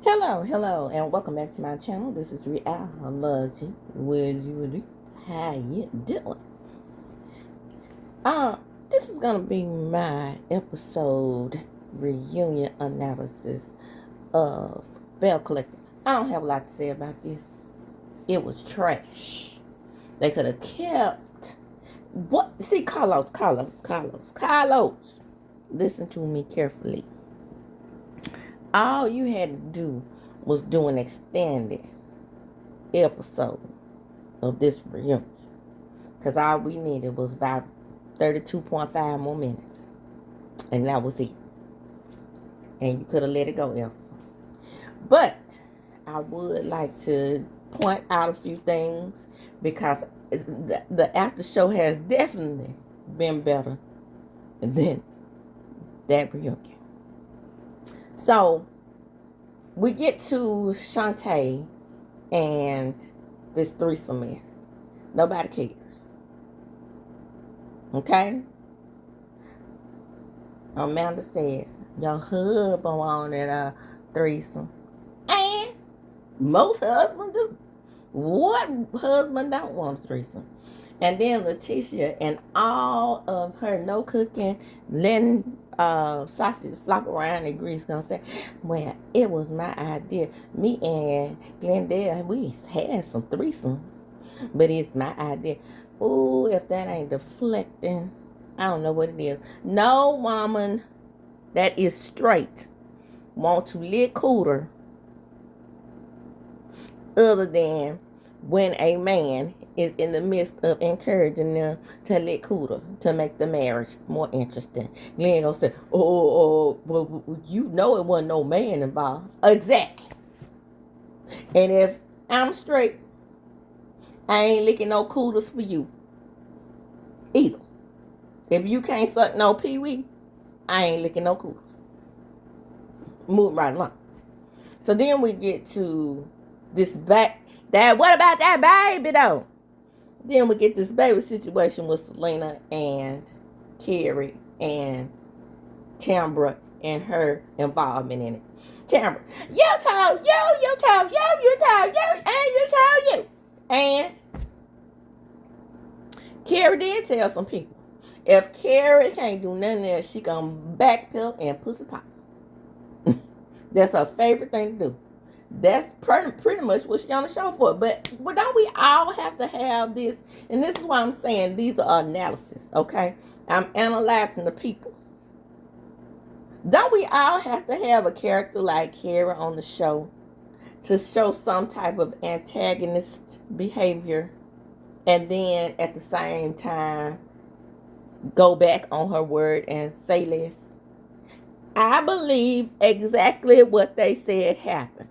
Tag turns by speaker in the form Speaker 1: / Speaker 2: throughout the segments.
Speaker 1: Hello, and welcome back to my channel. This is Reality with you. How you doing? Uh, this is gonna be my episode reunion analysis of Belle Collective. I don't have a lot to say about this. It was trash. They could have kept what? See, Carlos. Listen to me carefully. All you had to do was do an extended episode of this reunion. Because all we needed was about 32.5 more minutes. And that was it. And you could have let it go, Elsa. But I would like to point out a few things because the after show has definitely been better than that reunion. So we get to Shauntae and this threesome mess. Nobody cares. Okay? Amanda says, your husband wanted a threesome. And most husbands do. What husband don't want a threesome? And then Letitia and all of her no cooking, letting sausage flop around and grease gonna say, well, it was my idea. Me and Glendale, we had some threesomes, but it's my idea. Ooh, if that ain't deflecting, I don't know what it is. No woman that is straight want to lick cooter other than when a man is in the midst of encouraging them to lick cooter to make the marriage more interesting. Glenn gonna say, well, you know it wasn't no man involved. Exactly. And if I'm straight, I ain't licking no cooters for you either. If you can't suck no pee-wee, I ain't licking no cooters. Moving right along. So then we get to this back. What about that baby though? Then we get this baby situation with Selena and Carrie and Tambra and her involvement in it. Tambra, you told you. And Carrie did tell some people, if Carrie can't do nothing else, she gonna backpedal and pussy pop. That's her favorite thing to do. That's pretty much what she's on the show for. But don't we all have to have this? And this is why I'm saying these are analysis, okay? I'm analyzing the people. Don't we all have to have a character like Kara on the show to show some type of antagonist behavior and then at the same time go back on her word and say less? I believe exactly what they said happened.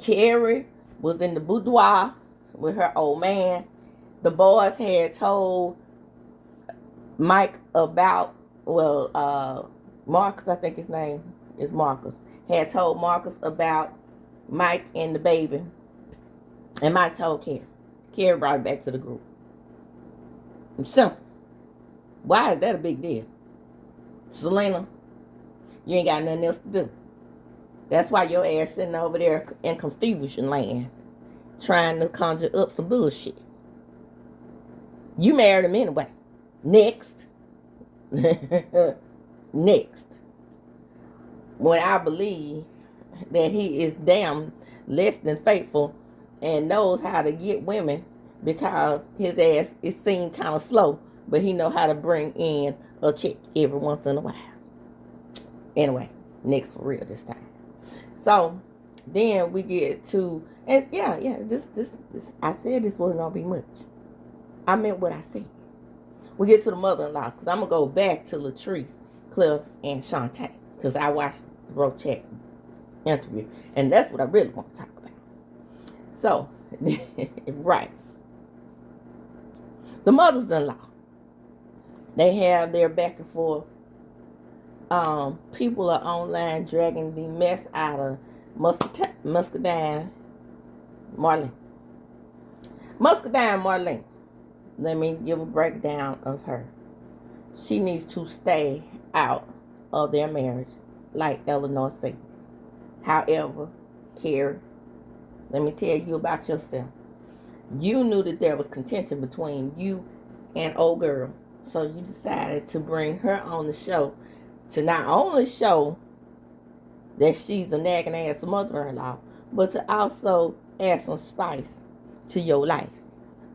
Speaker 1: Carrie was in the boudoir with her old man. The boys had told Mike about, Marcus, I think his name is Marcus, had told Marcus about Mike and the baby. And Mike told Carrie. Carrie brought it back to the group. Simple. Why is that a big deal? Selena, you ain't got nothing else to do. That's why your ass sitting over there in confusion land, trying to conjure up some bullshit. You married him anyway. Next. Next. When I believe that he is damn less than faithful and knows how to get women because his ass is seen kind of slow, but he know how to bring in a chick every once in a while. Anyway, next for real this time. So then we get to, and this I said this wasn't gonna be much. I meant what I said. We get to the mother-in-laws because I'm gonna go back to Latrice, Cliff, and Shauntae because I watched the Bro Chat interview and that's what I really want to talk about. So, right, the mothers-in-law, they have their back and forth. People are online dragging the mess out of Muscadine Marlene. Let me give a breakdown of her. She needs to stay out of their marriage, like Eleanor said. However, Carrie, let me tell you about yourself. You knew that there was contention between you and old girl. So you decided to bring her on the show to not only show that she's a nagging ass mother-in-law, but to also add some spice to your life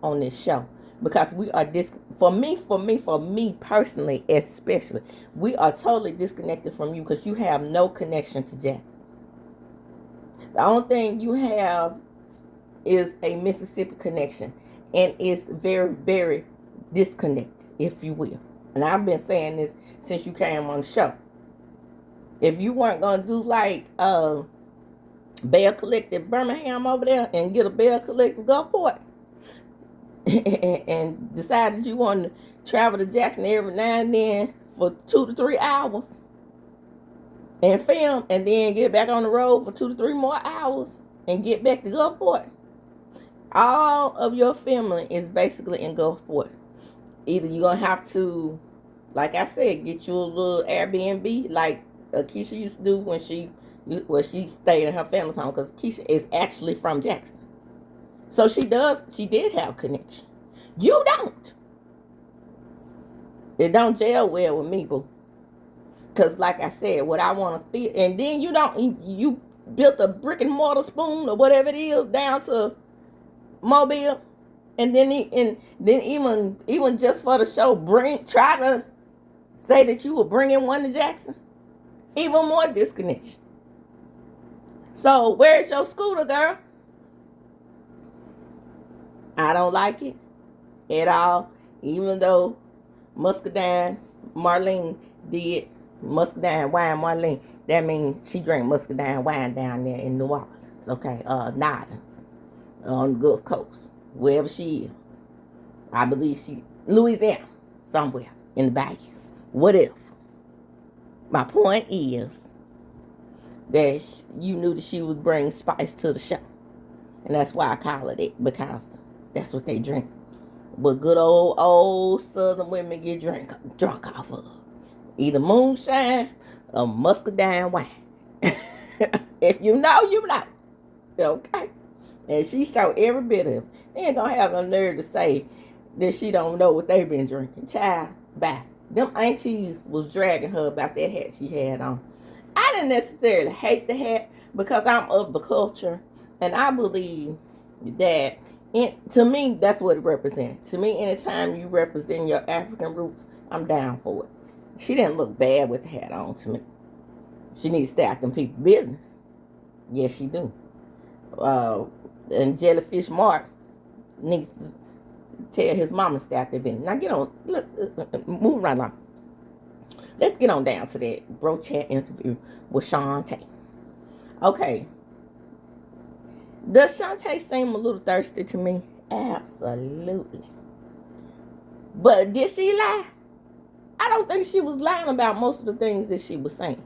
Speaker 1: on this show. Because we are for me personally, especially, we are totally disconnected from you because you have no connection to Jackson. The only thing you have is a Mississippi connection, and it's very, very disconnected, if you will. And I've been saying this since you came on the show. If you weren't gonna do like Belle Collective Birmingham over there and get a Belle Collective Gulfport, and decided you wanted to travel to Jackson every now and then for 2 to 3 hours and film, and then get back on the road for 2 to 3 more hours and get back to Gulfport, all of your filming is basically in Gulfport. Either you're going to have to, like I said, get you a little Airbnb like Keisha used to do when she stayed in her family's home, because Keisha is actually from Jackson. So she did have connection. You don't. It don't gel well with me, boo. Because like I said, what I want to feel, and then you built a brick and mortar spoon or whatever it is down to Mobile, and then even just for the show, try to say that you were bringing one to Jackson. Even more disconnection. So where's your scooter, girl? I don't like it at all. Even though Muscadine Marlene did Muscadine wine Marlene, that means she drank Muscadine wine down there in New Orleans. Okay, Nolens, on the Gulf Coast, wherever she is. I believe Louisiana, somewhere in the bayou. Whatever. My point is that you knew that she would bring spice to the show. And that's why I call it it, because that's what they drink. But good old Southern women get drunk off of. Either moonshine or muscadine wine. If you know, you know. Okay? And she showed every bit of it. They ain't gonna have no nerve to say that she don't know what they been drinking. Child, bye. Them aunties was dragging her about that hat she had on. I didn't necessarily hate the hat because I'm of the culture. And I believe that, to me, that's what it represented. To me, anytime you represent your African roots, I'm down for it. She didn't look bad with the hat on to me. She needs to stay out them people's business. Yes, she do. And Jellyfish Mark needs to tell his mama to stay out their business. Now get on, move right along. Let's get on down to that bro chat interview with Shauntae. Okay. Does Shauntae seem a little thirsty to me? Absolutely. But did she lie? I don't think she was lying about most of the things that she was saying.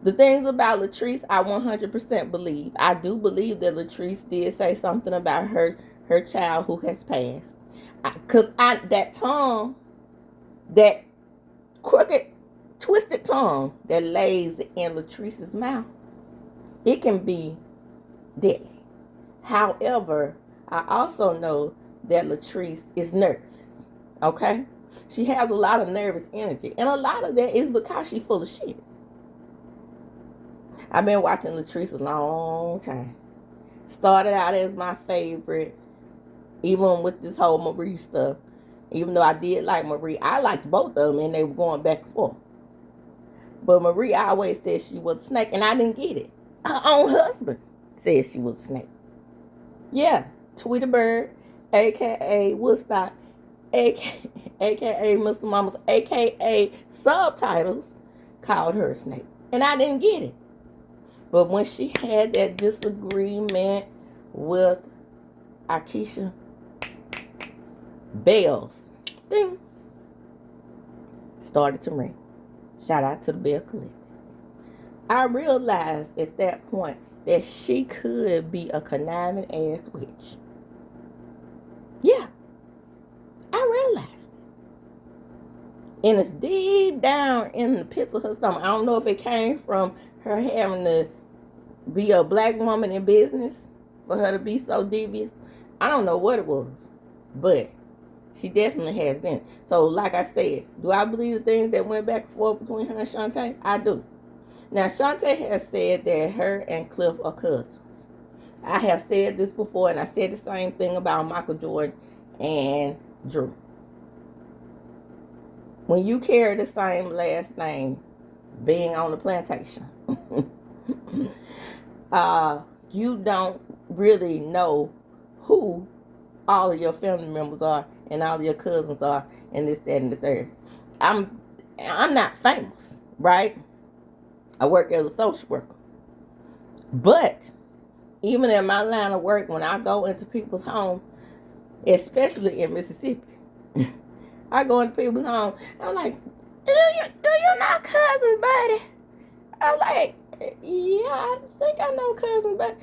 Speaker 1: The things about Latrice, I 100% believe. I do believe that Latrice did say something about her child who has passed. Because that tongue, that crooked, twisted tongue that lays in Latrice's mouth, it can be deadly. However, I also know that Latrice is nervous. Okay? She has a lot of nervous energy. And a lot of that is because she's full of shit. I've been watching Latrice a long time. Started out as my favorite, even with this whole Marie stuff. Even though I did like Marie, I liked both of them and they were going back and forth. But Marie always said she was a snake, and I didn't get it. Her own husband said she was a snake. Yeah, Tweety Bird, a.k.a. Woodstock, a.k.a. Mr. Mama's, a.k.a. Subtitles, called her a snake. And I didn't get it. But when she had that disagreement with Akeisha, bells, ding, started to ring. Shout out to the Belle Collective. I realized at that point that she could be a conniving ass witch. Yeah, I realized it. And it's deep down in the pits of her stomach. I don't know if it came from her having to be a black woman in business, for her to be so devious. I don't know what it was, but she definitely has been. So, like I said, do I believe the things that went back and forth between her and Shauntae? I do. Now, Shauntae has said that her and Cliff are cousins. I have said this before, and I said the same thing about Michael Jordan and Drew. When you carry the same last name, being on the plantation, you don't really know who all of your family members are and all of your cousins are and this, that, and the third. I'm not famous, right? I work as a social worker. But even in my line of work, when I go into people's homes, especially in Mississippi, I go into people's home, I'm like, do you know Cousin Buddy? I'm like, yeah, I think I know Cousin Buddy.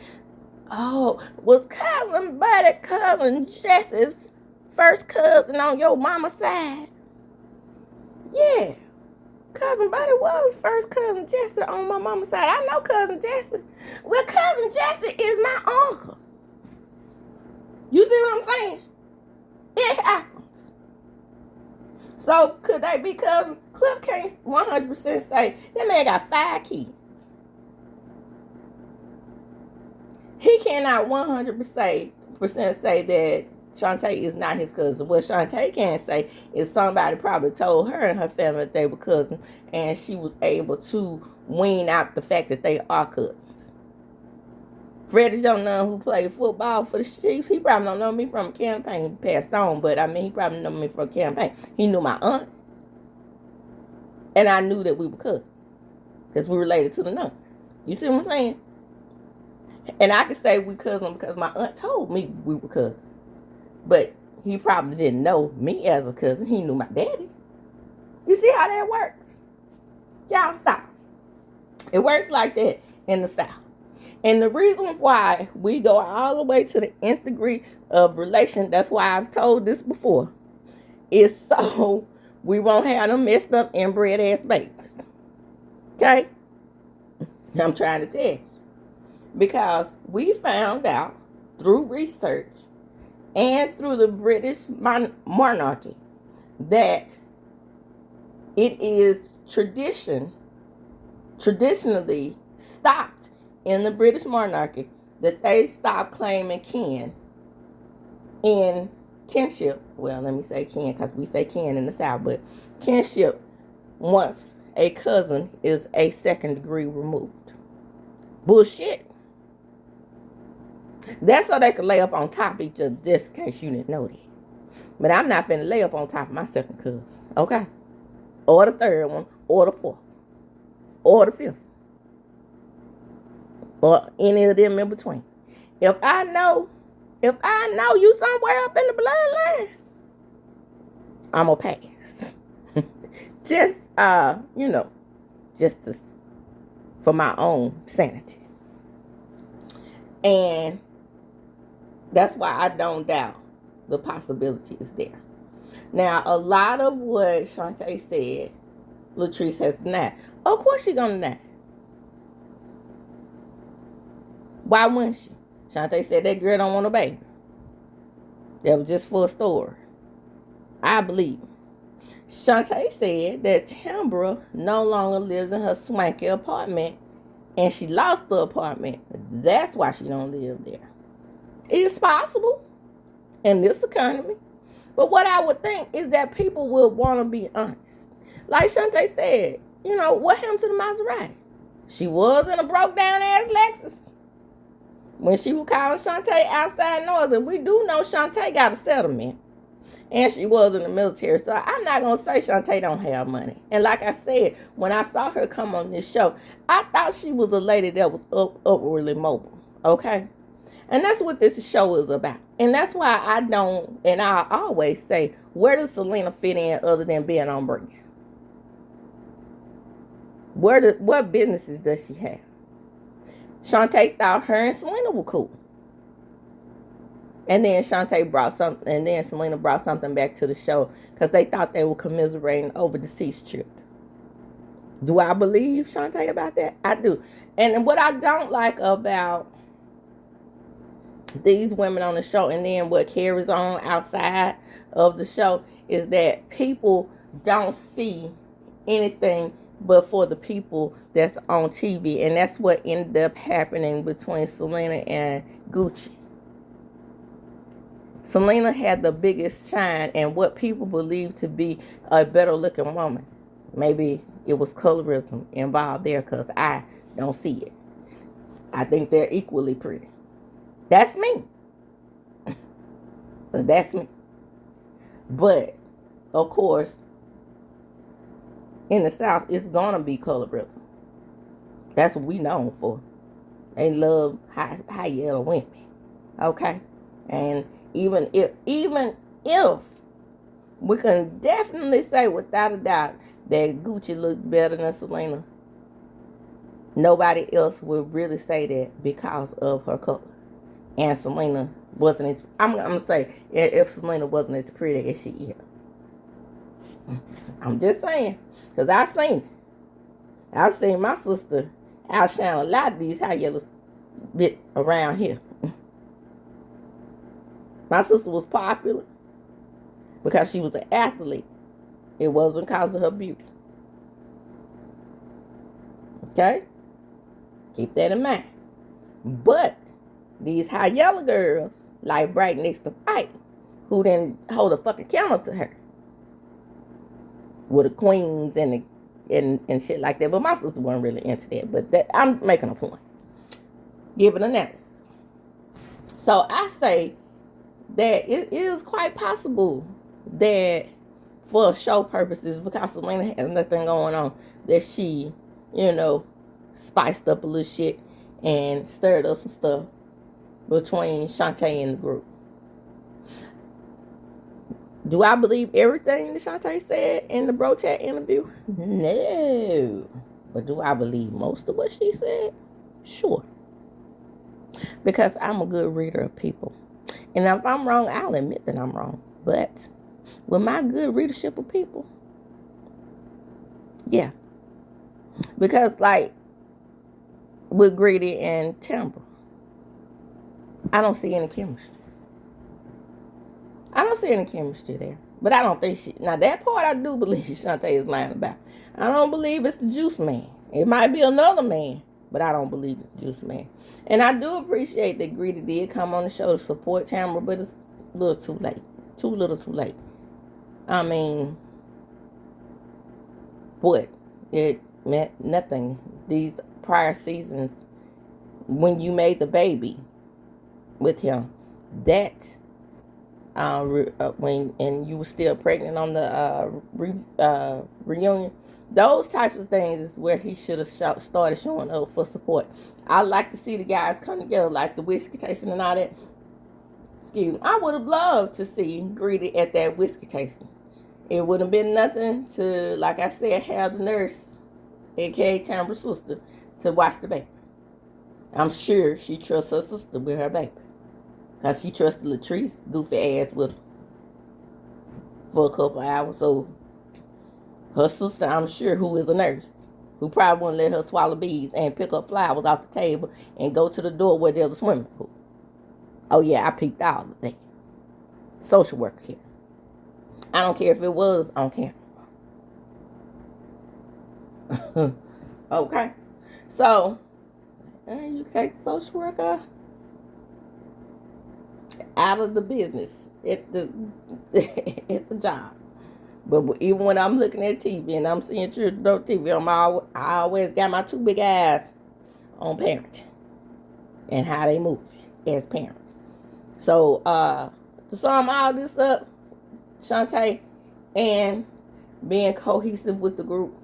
Speaker 1: Oh, was Cousin Buddy Cousin Jesse's first cousin on your mama's side? Yeah. Cousin Buddy was first cousin Jesse on my mama's side. I know Cousin Jesse. Well, Cousin Jesse is my uncle. You see what I'm saying? It happens. So, could they be cousins? Cliff can't 100% say, that man got 5 kids. He cannot 100% say that Shauntae is not his cousin. What Shauntae can say is somebody probably told her and her family that they were cousins, and she was able to wean out the fact that they are cousins. Freddie Jones, who played football for the Chiefs, he probably don't know me from a campaign. He passed on, but I mean, he probably know me from a campaign. He knew my aunt, and I knew that we were cousins because we related to the nuns. You see what I'm saying? And I could say we cousins because my aunt told me we were cousins. But he probably didn't know me as a cousin. He knew my daddy. You see how that works? Y'all stop. It works like that in the South. And the reason why we go all the way to the nth degree of relation, that's why I've told this before, is so we won't have them messed up inbred ass babies. Okay? I'm trying to tell you. Because we found out through research and through the British monarchy that it is traditionally stopped in the British monarchy that they stop claiming kin in kinship. Well, let me say kin because we say kin in the South, but kinship once a cousin is a second degree removed. Bullshit. That's so they could lay up on top of each other, just in case you didn't know that. But I'm not finna lay up on top of my second cousin, okay? Or the third one, or the fourth, or the fifth, or any of them in between. If I know you somewhere up in the bloodline, I'm gonna pass. Just for my own sanity. And that's why I don't doubt the possibility is there. Now, a lot of what Shauntae said, Latrice has denied. Of course she's going to deny. Why wouldn't she? Shauntae said that girl don't want a baby. That was just for a story. I believe. Shauntae said that Tambra no longer lives in her swanky apartment and she lost the apartment. That's why she don't live there. It's possible in this economy. But what I would think is that people would want to be honest. Like Shauntae said, what happened to the Maserati? She was in a broke down ass Lexus. When she was calling Shauntae outside noise, and we do know Shauntae got a settlement. And she was in the military. So I'm not going to say Shauntae don't have money. And like I said, when I saw her come on this show, I thought she was a lady that was upwardly mobile. Okay? And that's what this show is about. And that's why I always say, where does Selena fit in other than being on brand? What businesses does she have? Shauntae thought her and Selena were cool. And then Selena brought something back to the show because they thought they were commiserating over deceased children. Do I believe Shauntae about that? I do. And what I don't like about these women on the show, and then what carries on outside of the show, is that people don't see anything but for the people that's on TV. And that's what ended up happening between Selena and Gucci. Selena had the biggest shine and what people believe to be a better looking woman. Maybe it was colorism involved there, because I don't see it. I think they're equally pretty. That's me. That's me. But, of course, in the South, it's going to be colorism. That's what we known for. They love high yellow women. Okay? And even if we can definitely say without a doubt that Gucci looked better than Selena, nobody else would really say that because of her color. And Selena wasn't as, I'm going to say, if Selena wasn't as pretty as she is. I'm just saying. Because I've seen it. I've seen my sister outshine a lot of these high yellows bit around here. My sister was popular because she was an athlete. It wasn't because of her beauty. Okay? Keep that in mind. But these high yellow girls, like right next to Fight, who didn't hold a fucking candle to her, with the queens and shit like that. But my sister wasn't really into that. But that, I'm making a point. Give an analysis. So I say that it is quite possible that for show purposes, because Selena has nothing going on, that she, spiced up a little shit and stirred up some stuff between Shauntae and the group. Do I believe everything that Shauntae said in the Bro Chat interview? No. But do I believe most of what she said? Sure. Because I'm a good reader of people. And if I'm wrong, I'll admit that I'm wrong. But with my good readership of people, yeah. Because, like, with Greedy and Timber, I don't see any chemistry. I don't see any chemistry there. But I don't think now that part I do believe Shauntae is lying about. I don't believe it's the Juice Man. It might be another man, but I don't believe it's the Juice Man. And I do appreciate that Greedy did come on the show to support Tamara, but it's a little too late. Too little too late. I mean, what? It meant nothing. These prior seasons, when you made the baby with him, that when and you were still pregnant on the reunion, those types of things is where he should have started showing up for support. I like to see the guys come together, like the whiskey tasting and all that. Excuse me. I would have loved to see Greedy at that whiskey tasting. It would have been nothing to, like I said, have the nurse, aka Tamara's sister, to watch the baby. I'm sure she trusts her sister with her baby. Because she trusted Latrice, goofy ass, with her for a couple of hours. So her sister, I'm sure, who is a nurse, who probably wouldn't let her swallow beads and pick up flowers off the table and go to the door where there's a swimming pool. Oh yeah, I peeked all of that. Social worker here. I don't care if it was on camera. Okay. So, you take the social worker out of the business at the at the job. But even when I'm looking at TV and I'm seeing children on TV, I always got my two big eyes on parenting and how they move as parents. So, to sum all this up, Shauntae and being cohesive with the group,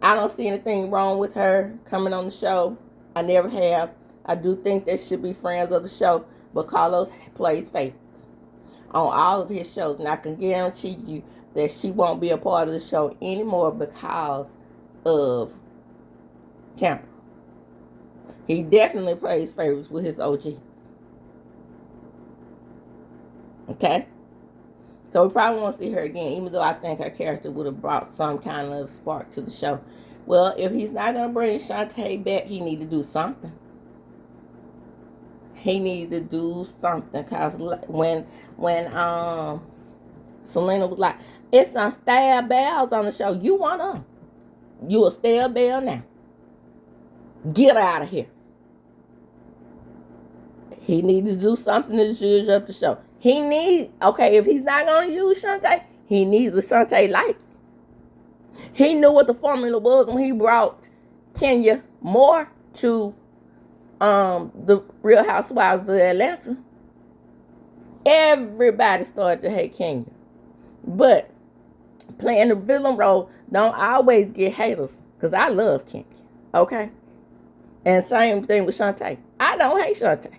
Speaker 1: I don't see anything wrong with her coming on the show. I never have. I do think they should be friends of the show, but Carlos plays favorites on all of his shows, and I can guarantee you that she won't be a part of the show anymore because of Tampa. He definitely plays favorites with his OGs. Okay? So we probably won't see her again, even though I think her character would have brought some kind of spark to the show. Well, if he's not gonna bring Shauntae back, he need to do something. He need to do something. Cause when Selena was like, it's some stab Bells on the show. You want her? You a stab Belle now? Get out of here. He need to do something to zhuzh up the show. If he's not gonna use Shauntae, he needs a Shauntae light. He knew what the formula was when he brought Kenya Moore to the Real Housewives of Atlanta. Everybody started to hate Kenya. But playing the villain role don't always get haters. Because I love Kenya. Okay? And same thing with Shauntae. I don't hate Shauntae.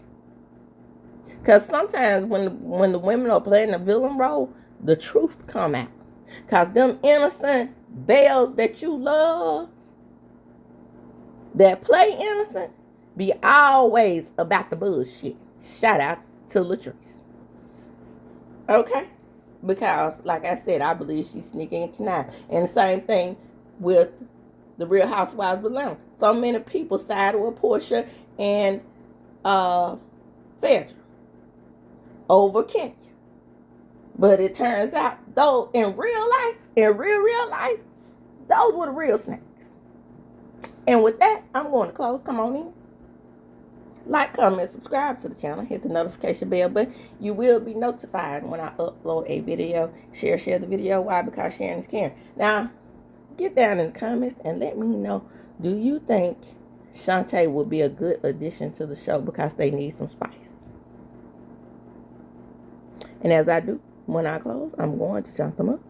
Speaker 1: Because sometimes when the women are playing the villain role, the truth come out. Because them innocent Bells that you love, that play innocent, be always about the bullshit. Shout out to Latrice. Okay? Because, like I said, I believe she's sneaking and conniving. And the same thing with the Real Housewives of Atlanta. So many people sided with Portia and Phaedra over Kenya. But it turns out, though, in real life, those were the real snakes. And with that, I'm going to close. Come on in. Like, comment, subscribe to the channel. Hit the notification bell button. You will be notified when I upload a video. Share the video. Why? Because sharing is caring. Now, get down in the comments and let me know, do you think Shauntae would be a good addition to the show because they need some spice? And as I do, when I close, I'm going to chop them up.